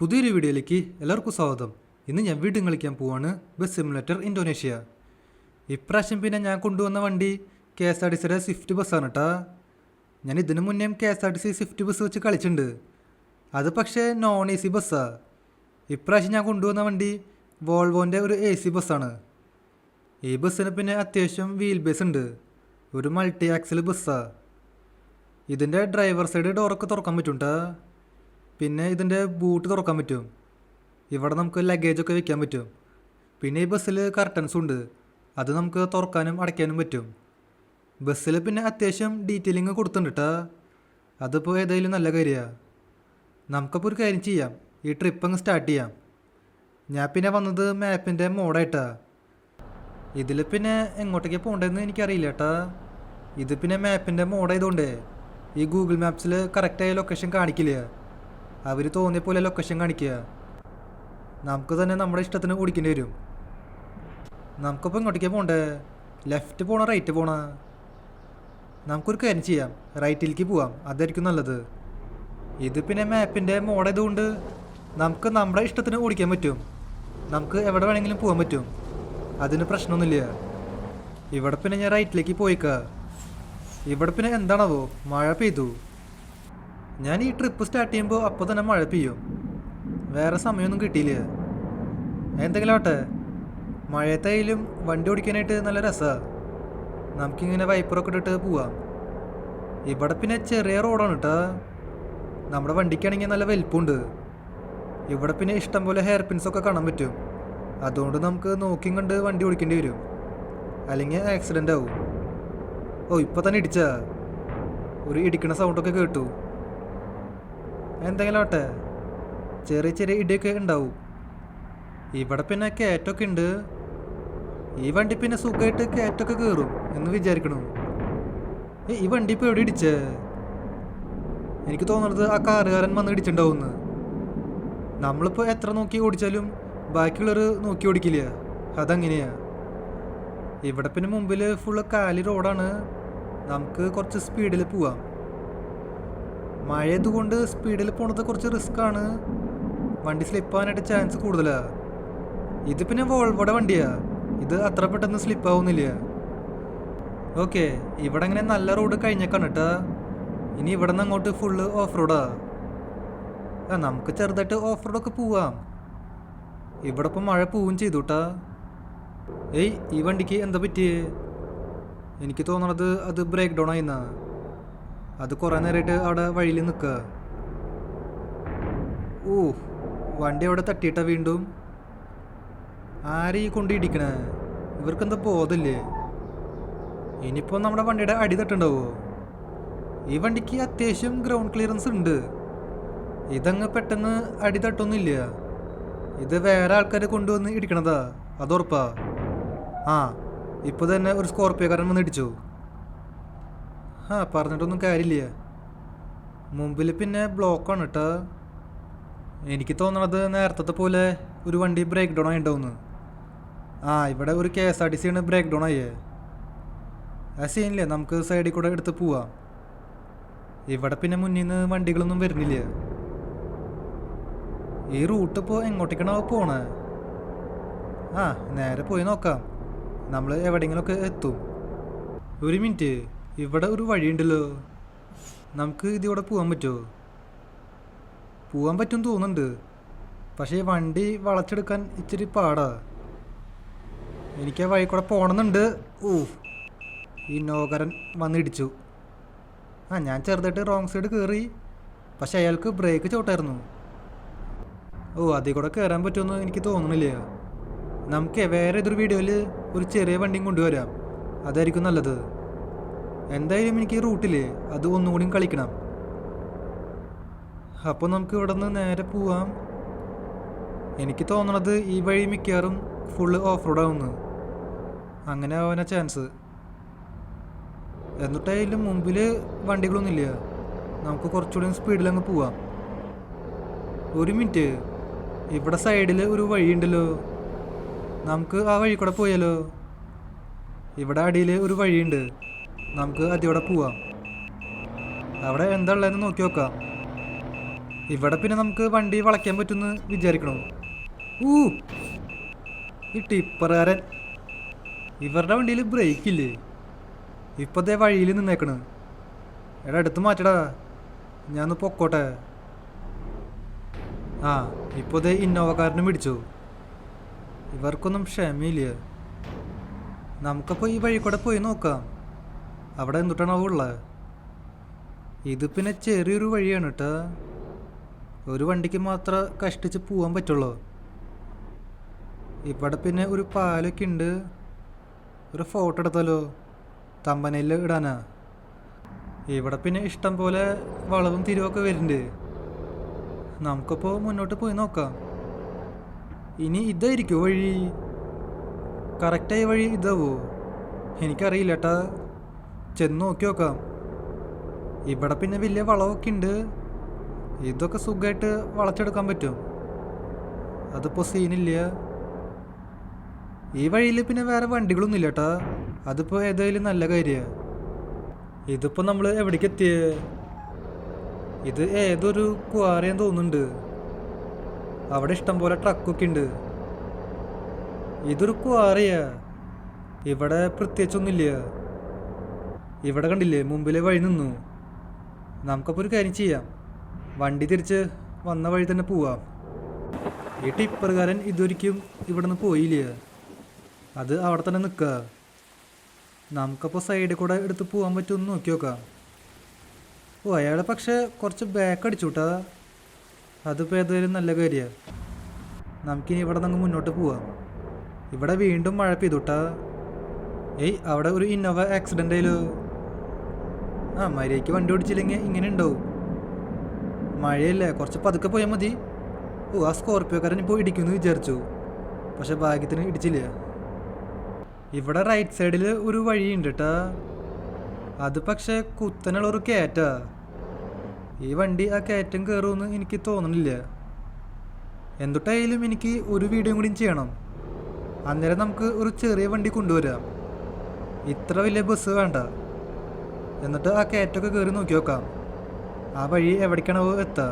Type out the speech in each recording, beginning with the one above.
പുതിയൊരു വീഡിയോയിലേക്ക് എല്ലാവർക്കും സ്വാഗതം. ഇന്ന് ഞാൻ വീണ്ടും കളിക്കാൻ പോവാണ് ബസ് സിമുലേറ്റർ ഇന്തോനേഷ്യ. ഇപ്രാവശ്യം പിന്നെ ഞാൻ കൊണ്ടുവന്ന വണ്ടി KSRTCയുടെ സ്വിഫ്റ്റ് ബസ്സാണ് കേട്ടോ. ഞാൻ ഇതിനു മുന്നേ KSRTC സ്വിഫ്റ്റ് ബസ് വെച്ച് കളിച്ചിട്ടുണ്ട്. അത് പക്ഷേ നോൺ AC ബസ്സാണ്. ഇപ്രാവശ്യം ഞാൻ കൊണ്ടുവന്ന വണ്ടി വോൾവോൻ്റെ ഒരു AC ബസ്സാണ്. ഈ ബസ്സിന് പിന്നെ അത്യാവശ്യം വീൽ ബേസ് ഉണ്ട്. ഒരു മൾട്ടി ആക്സിൽ ബസ്സാണ്. ഇതിൻ്റെ ഡ്രൈവർ സൈഡ് ഡോറൊക്കെ തുറക്കാൻ പറ്റും കേട്ടോ. പിന്നെ ഇതിൻ്റെ ബൂട്ട് തുറക്കാൻ പറ്റും. ഇവിടെ നമുക്ക് ലഗേജൊക്കെ വെക്കാൻ പറ്റും. പിന്നെ ഈ ബസ്സിൽ കർട്ടൻസും ഉണ്ട്. അത് നമുക്ക് തുറക്കാനും അടയ്ക്കാനും പറ്റും. ബസ്സിൽ പിന്നെ അത്യാവശ്യം ഡീറ്റെയിലിങ് കൊടുത്തിട്ടുണ്ട് കേട്ടോ. അതിപ്പോൾ ഏതായാലും നല്ല കാര്യമാണ്. നമുക്കപ്പോൾ ഒരു കാര്യം ചെയ്യാം, ഈ ട്രിപ്പ് അങ്ങ് സ്റ്റാർട്ട് ചെയ്യാം. ഞാൻ പിന്നെ വന്നത് മാപ്പിൻ്റെ മോഡായിട്ടാണ്. ഇതിൽ പിന്നെ എങ്ങോട്ടേക്ക് പോകേണ്ടതെന്ന് എനിക്കറിയില്ല കേട്ടോ. ഇത് പിന്നെ മാപ്പിൻ്റെ മോഡായതുകൊണ്ട് ഈ ഗൂഗിൾ മാപ്സിൽ കറക്റ്റായ ലൊക്കേഷൻ കാണിക്കില്ല. അവർ തോന്നിയ പോലെ ലൊക്കേഷൻ കാണിക്കുക. നമുക്ക് തന്നെ നമ്മുടെ ഇഷ്ടത്തിന് ഓടിക്കേണ്ടി വരും. നമുക്കിപ്പോൾ ഇങ്ങോട്ടേക്കാണ് പോകണ്ടേ? ലെഫ്റ്റ് പോകണോ റൈറ്റ് പോകണോ? നമുക്കൊരു കാര്യം ചെയ്യാം, റൈറ്റിലേക്ക് പോവാം. അതായിരിക്കും നല്ലത്. ഇത് പിന്നെ മാപ്പിൻ്റെ മോഡായതുകൊണ്ട് നമുക്ക് നമ്മുടെ ഇഷ്ടത്തിന് ഓടിക്കാൻ പറ്റും. നമുക്ക് എവിടെ വേണമെങ്കിലും പോകാൻ പറ്റും. അതിന് പ്രശ്നമൊന്നുമില്ല. ഇവിടെ പിന്നെ ഞാൻ റൈറ്റിലേക്ക് പോയിക്കാം. ഇവിടെ പിന്നെ എന്താണാവോ മഴ പെയ്തു. ഞാൻ ഈ ട്രിപ്പ് സ്റ്റാർട്ട് ചെയ്യുമ്പോൾ അപ്പോൾ തന്നെ മഴ പെയ്യും. വേറെ സമയമൊന്നും കിട്ടിയില്ല. എന്തെങ്കിലും ആവട്ടെ, മഴയത്തായാലും വണ്ടി ഓടിക്കാനായിട്ട് നല്ല രസമാണ്. നമുക്കിങ്ങനെ വൈപ്പറൊക്കെ ഇട്ടിട്ട് പോവാം. ഇവിടെ പിന്നെ ചെറിയ റോഡാണ് കേട്ടോ. നമ്മുടെ വണ്ടിക്കാണെങ്കിൽ നല്ല വലിപ്പമുണ്ട്. ഇവിടെ പിന്നെ ഇഷ്ടം പോലെ ഹെയർ പിൻസൊക്കെ കാണാൻ പറ്റും. അതുകൊണ്ട് നമുക്ക് നോക്കിയും കണ്ട് വണ്ടി ഓടിക്കേണ്ടി വരും, അല്ലെങ്കിൽ ആക്സിഡൻ്റ് ആവും. ഓ, ഇപ്പോൾ തന്നെ ഇടിച്ചാ. ഒരു ഇടിക്കണ സൗണ്ടൊക്കെ കേട്ടു. എന്തെങ്കിലും ആട്ടെ, ചെറിയ ചെറിയ ഇടിയൊക്കെ ഉണ്ടാവും. ഇവിടെ പിന്നെ കയറ്റമൊക്കെ ഉണ്ട്. ഈ വണ്ടി പിന്നെ സുഖമായിട്ട് കയറ്റമൊക്കെ കയറും എന്ന് വിചാരിക്കണു. ഈ വണ്ടി ഇപ്പോൾ എവിടെ ഇടിച്ചേ? എനിക്ക് തോന്നുന്നത് ആ കാറുകാരൻ വന്ന് ഇടിച്ചിട്ടുണ്ടാവുമെന്ന്. നമ്മളിപ്പോൾ എത്ര നോക്കി ഓടിച്ചാലും ബാക്കിയുള്ളവർ നോക്കി ഓടിക്കില്ല. അതങ്ങനെയാ. ഇവിടെ പിന്നെ മുമ്പിൽ ഫുള്ള് കാലി റോഡാണ്. നമുക്ക് കുറച്ച് സ്പീഡിൽ പോവാം. മഴയതുകൊണ്ട് സ്പീഡിൽ പോണത് കുറച്ച് റിസ്ക്കാണ്. വണ്ടി സ്ലിപ്പാകാനായിട്ട് ചാൻസ് കൂടുതലാണ്. ഇത് പിന്നെ വോൾവോയുടെ വണ്ടിയാണ്. ഇത് അത്ര പെട്ടെന്ന് സ്ലിപ്പാവുന്നില്ല. ഓക്കെ, ഇവിടെ അങ്ങനെ നല്ല റോഡ് കഴിഞ്ഞേക്കാണ് കേട്ടോ. ഇനി ഇവിടെ നിന്ന് അങ്ങോട്ട് ഫുള്ള് ഓഫ് റോഡാ. നമുക്ക് ചെറുതായിട്ട് ഓഫ് റോഡൊക്കെ പോവാം. ഇവിടെ ഇപ്പം മഴ പോവുകയും ചെയ്തു കേട്ടാ. ഏയ്, ഈ വണ്ടിക്ക് എന്താ പറ്റിയേ? എനിക്ക് തോന്നണത് അത് ബ്രേക്ക് ഡൗൺ ആയിന്നാ. അത് കുറേ നേരമായിട്ട് അവിടെ വഴിയിൽ നിൽക്കുക. ഓ, വണ്ടി അവിടെ തട്ടിയിട്ടാ വീണ്ടും. ആരെയും കൊണ്ട് ഇടിക്കണേ? ഇവർക്കെന്താ ബോധമില്ലേ? ഇനിയിപ്പോൾ നമ്മുടെ വണ്ടിയുടെ അടി തട്ടുണ്ടാവോ? ഈ വണ്ടിക്ക് അത്യാവശ്യം ഗ്രൗണ്ട് ക്ലിയറൻസ് ഉണ്ട്. ഇതങ്ങ് പെട്ടെന്ന് അടി തട്ടൊന്നുമില്ല. ഇത് വേറെ ആൾക്കാരെ കൊണ്ടുവന്ന് ഇടിക്കണതാ, അതുറപ്പാ. ആ, ഇപ്പോൾ തന്നെ ഒരു സ്കോർപ്പിയോക്കാരൻ വന്ന് ഇടിച്ചു. പറഞ്ഞിട്ടൊന്നും കാര്യമില്ല. മുമ്പിൽ പിന്നെ ബ്ലോക്കാണ് കേട്ടോ. എനിക്ക് തോന്നണത് നേരത്തെ പോലെ ഒരു വണ്ടി ബ്രേക്ക് ഡൗൺ ആയിണ്ടാവുന്നു. ഇവിടെ ഒരു KSRTC ആണ് ബ്രേക്ക് ഡൗൺ ആയേ. ആ സീനില്ലേ, നമുക്ക് സൈഡിൽ കൂടെ എടുത്ത് പോവാം. ഇവിടെ പിന്നെ മുന്നിൽ നിന്ന് വണ്ടികളൊന്നും വരുന്നില്ല. ഈ റൂട്ട് ഇപ്പോൾ എങ്ങോട്ടേക്കാണോ പോണേ? നേരെ പോയി നോക്കാം. നമ്മൾ എവിടെയെങ്കിലുമൊക്കെ എത്തും. ഒരു മിനിറ്റ്, ഇവിടെ ഒരു വഴിയുണ്ടല്ലോ. നമുക്ക് ഇതിവിടെ പോകാൻ പറ്റുമോ? പോകാൻ പറ്റും തോന്നുന്നുണ്ട്. പക്ഷേ വണ്ടി വളച്ചെടുക്കാൻ ഇച്ചിരി പാടാ. എനിക്ക് ആ വഴി കൂടെ പോകണമെന്നുണ്ട്. ഈ നോകരൻ വന്നിടിച്ചു. ഞാൻ ചെറുതായിട്ട് റോങ് സൈഡ് കയറി. പക്ഷെ അയാൾക്ക് ബ്രേക്ക് ചവിട്ടായിരുന്നു. അതിൽ കൂടെ കയറാൻ പറ്റുമെന്ന് എനിക്ക് തോന്നണില്ല. നമുക്ക് വേറെ ഏതൊരു വീഡിയോയിൽ ഒരു ചെറിയ വണ്ടിയും കൊണ്ടുവരാം. അതായിരിക്കും നല്ലത്. എന്തായാലും എനിക്ക് റൂട്ടില്ലേ അത് ഒന്നുകൂടിയും കളിക്കണം. അപ്പോൾ നമുക്ക് ഇവിടെ നിന്ന് നേരെ പോവാം. എനിക്ക് തോന്നണത് ഈ വഴി മിക്കവാറും ഫുള്ള് ഓഫ് റോഡാവുന്നു. അങ്ങനെ ആവാനാ ചാൻസ്. എന്നിട്ടായാലും മുമ്പിൽ വണ്ടികളൊന്നുമില്ല. നമുക്ക് കുറച്ചുകൂടി സ്പീഡിൽ അങ്ങ് പോവാം. ഒരു മിനിറ്റ്, ഇവിടെ സൈഡിൽ ഒരു വഴിയുണ്ടല്ലോ. നമുക്ക് ആ വഴി കൂടെ പോയാലോ? ഇവിടെ അടിയിൽ ഒരു വഴിയുണ്ട്. നമുക്ക് അതിവിടെ പോവാം. അവിടെ എന്താ ഉള്ളതെന്ന് നോക്കി നോക്കാം. ഇവിടെ പിന്നെ നമുക്ക് വണ്ടി വളയ്ക്കാൻ പറ്റുമെന്ന് വിചാരിക്കണോ? ഊ, ഈ ടിപ്പറുകാരൻ, ഇവരുടെ വണ്ടിയിൽ ബ്രേക്ക് ഇല്ലേ? ഇപ്പോഴത്തെ വഴിയിൽ നിന്നേക്കണ്. എടാ എടുത്ത് മാറ്റടാ, ഞാനൊന്ന് പൊക്കോട്ടെ. ആ, ഇപ്പോഴത്തെ ഇന്നോവക്കാരനും പിടിച്ചു. ഇവർക്കൊന്നും ക്ഷമയില്ല. നമുക്കപ്പോൾ ഈ വഴി കൂടെ പോയി നോക്കാം, അവിടെ എന്തുട്ടാണോ ഉള്ളത്. ഇത് പിന്നെ ചെറിയൊരു വഴിയാണ് കേട്ടോ, ഒരു വണ്ടിക്ക് മാത്രം കഷ്ടിച്ച് പോകാൻ പറ്റുള്ളൂ. ഇവിടെ പിന്നെ ഒരു പാലൊക്കെ ഉണ്ട്. ഒരു ഫോട്ടോ എടുത്താലോ, തമ്പനയിൽ ഇടാനാ. ഇവിടെ പിന്നെ ഇഷ്ടം പോലെ വളവും തിരിവൊക്കെ വരുന്നുണ്ട്. നമുക്കപ്പോൾ മുന്നോട്ട് പോയി നോക്കാം. ഇനി ഇതായിരിക്കുമോ വഴി? കറക്റ്റായ വഴി ഇതാവോ? എനിക്കറിയില്ല ഏട്ടാ, ചെന്ന് നോക്കി നോക്കാം. ഇവിടെ പിന്നെ വലിയ വളമൊക്കെ ഉണ്ട്. ഇതൊക്കെ സുഖമായിട്ട് വളച്ചെടുക്കാൻ പറ്റും, അതിപ്പോൾ സീനില്ല. ഈ വഴിയിൽ പിന്നെ വേറെ വണ്ടികളൊന്നും ഇല്ല ഏട്ടാ, അതിപ്പോൾ ഏതായാലും നല്ല കാര്യമാണ്. ഇതിപ്പോൾ നമ്മൾ എവിടേക്ക് എത്തിയേ? ഇത് ഏതൊരു ക്വാറിയാന്ന് തോന്നുന്നുണ്ട്. അവിടെ ഇഷ്ടം പോലെ ട്രക്കൊക്കെ ഉണ്ട്. ഇതൊരു ക്വാറിയാ, ഇവിടെ പ്രത്യേകിച്ചൊന്നുമില്ല. ഇവിടെ കണ്ടില്ലേ മുമ്പിലെ വഴി നിന്നു. നമുക്കപ്പോൾ ഒരു കാര്യം ചെയ്യാം, വണ്ടി തിരിച്ച് വന്ന വഴി തന്നെ പോവാം. ഈ ടിപ്പറുകാരൻ ഇതൊരിക്കും ഇവിടെ നിന്ന് പോയില്ല, അത് അവിടെ തന്നെ നിൽക്കുക. നമുക്കപ്പോൾ സൈഡിൽ കൂടെ എടുത്ത് പോകാൻ പറ്റുമെന്ന് നോക്കി നോക്കാം. ഓ, അയാൾ പക്ഷേ കുറച്ച് ബാക്ക് അടിച്ചു കേട്ടാ, അതിപ്പോൾ ഏതായാലും നല്ല കാര്യമാണ്. നമുക്കിനി ഇവിടെ നിന്ന് മുന്നോട്ട് പോവാം. ഇവിടെ വീണ്ടും മഴ പെയ്തുട്ടാ. ഏയ്, അവിടെ ഒരു ഇന്നോവ ആക്സിഡൻ്റ് ആയാലോ? ആ, മര്യാദയ്ക്ക് വണ്ടി ഓടിച്ചില്ലെങ്കിൽ ഇങ്ങനെ ഉണ്ടാവും. മഴയല്ലേ, കുറച്ച് പതുക്കെ പോയാൽ മതി. ഓ, ആ സ്കോർപ്പിയോക്കാരൻ ഇപ്പോൾ ഇടിക്കുമെന്ന് വിചാരിച്ചു, പക്ഷെ ഭാഗ്യത്തിന് ഇടിച്ചില്ല. ഇവിടെ റൈറ്റ് സൈഡിൽ ഒരു വഴിയുണ്ട് കേട്ടാ, അത് പക്ഷേ കുത്തനുള്ളൊരു കയറ്റാ. ഈ വണ്ടി ആ കയറ്റം കയറുമെന്ന് എനിക്ക് തോന്നണില്ല. എന്തൊട്ടായാലും എനിക്ക് ഒരു വീഡിയോ കൂടിയും ചെയ്യണം. അന്നേരം നമുക്ക് ഒരു ചെറിയ വണ്ടി കൊണ്ടുവരാം, ഇത്ര വലിയ ബസ് വേണ്ട. എന്നിട്ട് ആ കയറ്റമൊക്കെ കയറി നോക്കി നോക്കാം, ആ വഴി എവിടേക്കാണോ എത്തുക.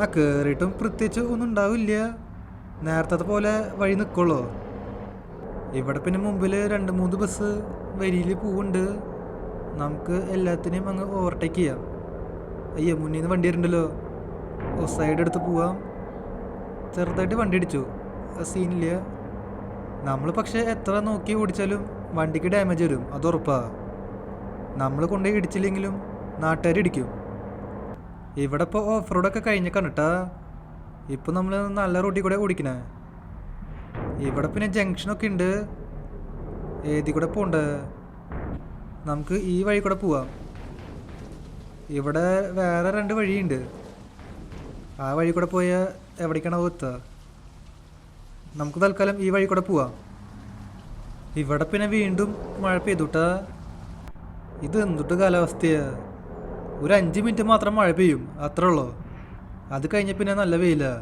ആ കയറിയിട്ടും പ്രത്യേകിച്ച് ഒന്നും ഉണ്ടാവില്ല, നേരത്തെ പോലെ വഴി നിൽക്കുള്ളൂ. ഇവിടെ പിന്നെ മുമ്പിൽ 2-3 ബസ് വരിയിൽ പോവുണ്ട്. നമുക്ക് എല്ലാത്തിനെയും അങ്ങ് ഓവർടേക്ക് ചെയ്യാം. അയ്യോ, മുന്നിൽ നിന്ന് വണ്ടി വരുന്നുണ്ടല്ലോ. ഓ, സൈഡ് എടുത്ത് പോവാം. ചെറുതായിട്ട് വണ്ടി അടിച്ചു, സീനില്ല. നമ്മൾ പക്ഷേ എത്ര നോക്കി ഓടിച്ചാലും വണ്ടിക്ക് ഡാമേജ് വരും, അത് ഉറപ്പാ. നമ്മൾ കൊണ്ടുപോയി ഇടിച്ചില്ലെങ്കിലും നാട്ടുകാർ ഇടിക്കും. ഇവിടെ ഇപ്പോൾ ഓഫ് റോഡൊക്കെ കഴിഞ്ഞേക്കാണ് കേട്ടാ, ഇപ്പോൾ നമ്മൾ നല്ല റോഡിൽ കൂടെ ഓടിക്കണേ. ഇവിടെ പിന്നെ ജംഗ്ഷനൊക്കെ ഉണ്ട്, ഏതി കൂടെ പോകണ്ടേ? നമുക്ക് ഈ വഴി കൂടെ പോവാം. ഇവിടെ വേറെ 2 വഴിയുണ്ട്, ആ വഴി കൂടെ പോയാൽ എവിടേക്കാണോ എത്തുക. നമുക്ക് തൽക്കാലം ഈ വഴി കൂടെ പോവാം. ഇവിടെ പിന്നെ വീണ്ടും മഴ പെയ്തുട്ടാ. ഇത് എന്തൊട്ട് കാലാവസ്ഥയാ, ഒരു 5 മിനിറ്റ് മാത്രം മഴ പെയ്യും, അത്രേ ഉള്ളൂ. അത് കഴിഞ്ഞ പിന്നെ നല്ല വെയിലാ.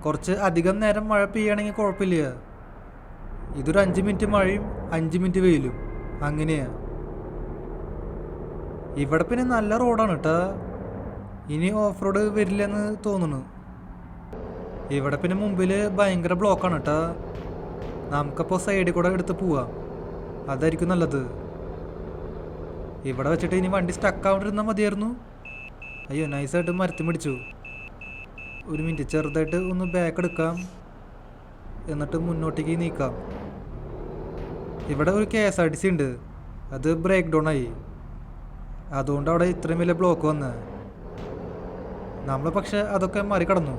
കുറച്ച് അധികം നേരം മഴ പെയ്യുകയാണെങ്കിൽ കുഴപ്പമില്ല. ഇതൊരു 5 മിനിറ്റ് മഴയും 5 മിനിറ്റ് വെയിലും, അങ്ങനെയാ. ഇവിടെ പിന്നെ നല്ല റോഡാണ് കേട്ടാ, ഇനി ഓഫ് റോഡ് വരില്ലെന്ന് തോന്നുന്നു. ഇവിടെ പിന്നെ മുമ്പിൽ ഭയങ്കര ബ്ലോക്കാണ് കേട്ടാ, നമുക്കപ്പോൾ സൈഡിൽ കൂടെ എടുത്ത് പോവാം, അതായിരിക്കും നല്ലത്. ഇവിടെ വെച്ചിട്ട് ഇനി വണ്ടി സ്റ്റക്ക് ആവാണ്ടിരുന്നാൽ മതിയായിരുന്നു. അയ്യോ, നൈസായിട്ട് മരത്തി പിടിച്ചു. ഒരു മിനിറ്റ്, ചെറുതായിട്ട് ഒന്ന് ബാക്ക് എടുക്കാം, എന്നിട്ട് മുന്നോട്ടേക്ക് നീക്കാം. ഇവിടെ ഒരു KSRTC ഉണ്ട്, അത് ബ്രേക്ക് ഡൗൺ ആയി, അതുകൊണ്ട് അവിടെ ഇത്രയും വലിയ ബ്ലോക്ക് വന്ന്. നമ്മൾ പക്ഷെ അതൊക്കെ മറികടന്നു.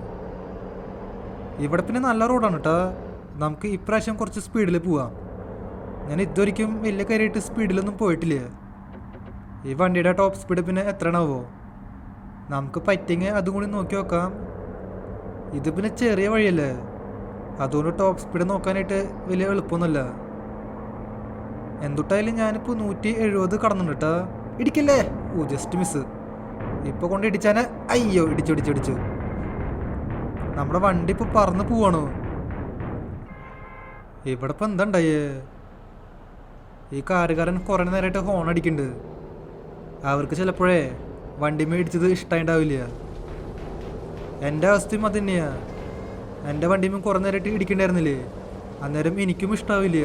ഇവിടെ പിന്നെ നല്ല റോഡാണ് കേട്ടോ, നമുക്ക് ഇപ്രാവശ്യം കുറച്ച് സ്പീഡിൽ പോവാം. ഞാൻ ഇതുവരെയ്ക്കും വലിയ കാര്യമായിട്ട് സ്പീഡിലൊന്നും പോയിട്ടില്ല. ഈ വണ്ടിയുടെ ടോപ്പ് സ്പീഡ് പിന്നെ എത്രയാണാവോ? നമുക്ക് പറ്റിങ്ങ് അതും കൂടി നോക്കി നോക്കാം. ഇത് പിന്നെ ചെറിയ വഴിയല്ലേ, അതുകൊണ്ട് ടോപ്പ് സ്പീഡ് നോക്കാനായിട്ട് വലിയ എളുപ്പമൊന്നുമില്ല. എന്തുട്ടായാലും ഞാനിപ്പോൾ 170 കടന്നുണ്ട് കേട്ടോ. ഇടിക്കല്ലേ, ഓ ജസ്റ്റ് മിസ്. ഇപ്പോൾ കൊണ്ട് ഇടിച്ചാനെ. അയ്യോ, ഇടിച്ചു. നമ്മുടെ വണ്ടി ഇപ്പോൾ പറന്ന് പോവാണോ? ഇവിടെ ഇപ്പം എന്താ ഉണ്ടായേ? ഈ കാറുകാരൻ കുറേ നേരമായിട്ട് ഹോൺ അടിക്കുന്നുണ്ട്. അവർക്ക് ചിലപ്പോഴേ വണ്ടി മേടിച്ചത് ഇഷ്ടമായിണ്ടാവില്ല. എൻ്റെ അവസ്ഥയും അത് തന്നെയാ. എൻ്റെ വണ്ടിയും കുറേ നേരമായിട്ട് ഇടിക്കണ്ടായിരുന്നില്ലേ, അന്നേരം എനിക്കും ഇഷ്ടാവില്ല.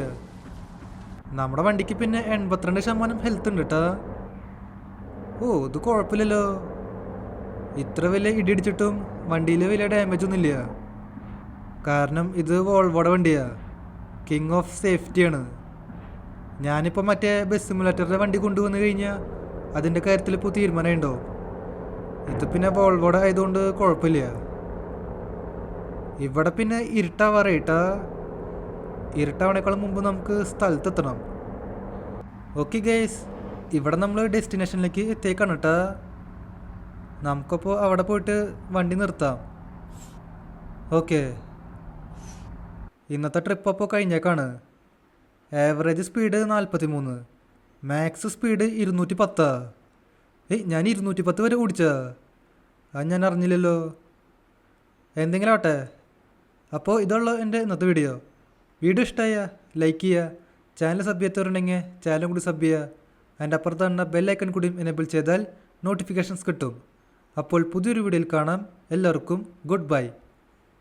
നമ്മുടെ വണ്ടിക്ക് പിന്നെ 82% ഹെൽത്ത് ഉണ്ട് കേട്ടാ. ഓ ഇത് കുഴപ്പമില്ലല്ലോ. ഇത്ര വലിയ ഇടിച്ചിട്ടും വണ്ടിയിൽ വലിയ ഡാമേജ് ഒന്നുമില്ല. കാരണം ഇത് വോൾവോയുടെ വണ്ടിയാ, കിങ് ഓഫ് സേഫ്റ്റിയാണ്. ഞാനിപ്പോൾ മറ്റേ ബസ് സിമുലേറ്ററിൻ്റെ വണ്ടി കൊണ്ടുവന്ന് കഴിഞ്ഞാൽ അതിൻ്റെ കാര്യത്തിൽ ഇപ്പോൾ തീരുമാനം ഉണ്ടോ. ഇത് പിന്നെ വോൾവോയുടെ ആയതുകൊണ്ട് കുഴപ്പമില്ല. ഇവിടെ പിന്നെ ഇരുട്ടാവാറേട്ടാ. ഇരുട്ടാവണേക്കാളും മുമ്പ് നമുക്ക് സ്ഥലത്തെത്തണം. ഓക്കെ ഗൈസ്, ഇവിടെ നമ്മൾ ഡെസ്റ്റിനേഷനിലേക്ക് എത്തിയേക്കാണ് കേട്ടാ. നമുക്കപ്പോൾ അവിടെ പോയിട്ട് വണ്ടി നിർത്താം. ഓക്കെ, ഇന്നത്തെ ട്രിപ്പ് അപ്പോൾ കഴിഞ്ഞേക്കാണ്. Average speed 43, max speed 210. ഞാൻ 210 വരെ ഓടിച്ചാ? അത് ഞാൻ അറിഞ്ഞില്ലല്ലോ. എന്തെങ്കിലും ആവട്ടെ. അപ്പോൾ ഇതുള്ള എൻ്റെ ഇന്നത്തെ വീഡിയോ ഇഷ്ടമായ ലൈക്ക് ചെയ്യുക, ചാനൽ സബ് ചെയ്യാത്തവരുണ്ടെങ്കിൽ ചാനലും കൂടി സബ് ചെയ്യുക. അതിൻ്റെ അപ്പുറത്ത് തന്നെ ബെല്ലൈക്കൺ കൂടി എനേബിൾ ചെയ്താൽ നോട്ടിഫിക്കേഷൻസ് കിട്ടും. അപ്പോൾ പുതിയൊരു വീഡിയോയിൽ കാണാം. എല്ലാവർക്കും ഗുഡ് ബൈ.